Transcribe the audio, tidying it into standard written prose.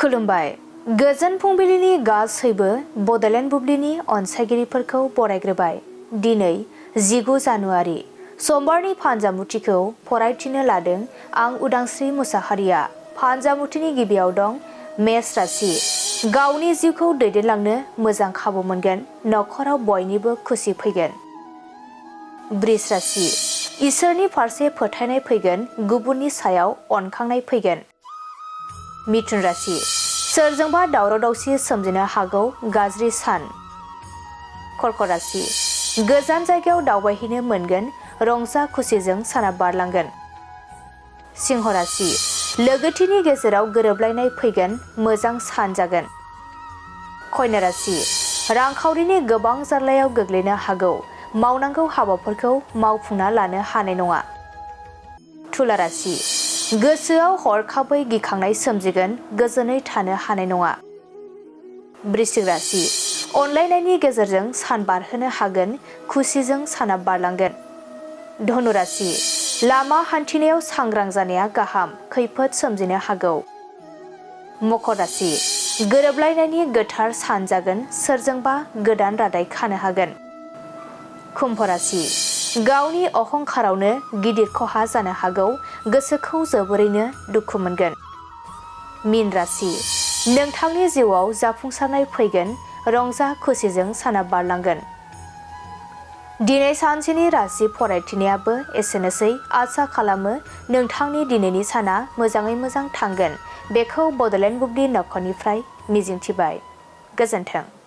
खुलुमबाय। गोजोन फुंबिलिनि गासैबो बड'लेण्ड बुब्लिनि अनसायगिरिफोरखौ बरायग्रोबाय। दिनै 19 जानुवारि समबारनि फानजामुथिखौ फरायथिनो लादों आं उदांस्रि मुसाहारिया। फानजामुथिनि गिबियाव दं मेष राशि। गावनि जिउखौ दैदेनलांनो मोजां खाबु मोनगोन। नखराव बयनिबो खुसि फैगोन। बृष राशि। इसोरनि फारसे फोथायनाय फैगोन। गुबुननि सायाव अनखांनाय फैगोन। मिथुन राशि। सोरजोंबा दावराव दावसि सोमजिनो हागौ। गाज्रि सान। कर्कट राशि। गोजान जायगायाव दावबायहैनो मोनगोन। रंजा खुसिजों साना बारलांगोन। सिंह राशि। लोगोथिनि गेजेराव गोरोबलायनाय फैगोन। मोजां सान जागोन। कन्या राशि। रांखावरिनि गोबां जारलायाव गोग्लैनो हागौ। मावनांगौ हाबाफोरखौ मावफुंना लानो हानाय नङा। तुला राशि। गोसोआव हरखाबै गिखांनाय सोमजिगोन। गोजोनै थानो हानाय नङा। वृश्चिक राशि। अनलायनायनि गेजेरजों सान बारहोनो हागोन। खुसिजों साना बारलांगोन। धनु राशि। लामा हान्थिनायाव सांग्रां जानाया गाहाम। खैफोद सोमजिनो हागौ। मकर राशि। गोरोबलायनायनि गोथार सान जागोन। सोरजोंबा गोदान रादाय खानो हागोन। कुम्भ राशि। गावनि अहंखारावनो गिदिर खहा जानो हागौ। गोसोखौ जोबोरैनो दुखु मोनगोन। मीन राशि। नोंथांनि जिउआव जाफुंसारनाय फैगोन। रंजा खुसिजों साना बारलांगोन। दिनै सानसेनि राशि फरायथिनायाबो एसेनोसै। आसा खालामो नोंथांनि दिनैनि साना मोजाङै मोजां थांगोन। बेखौ बड'लेण्ड बुब्लि नखरनिफ्राय मिजिंथिबाय। गोजोन्थों।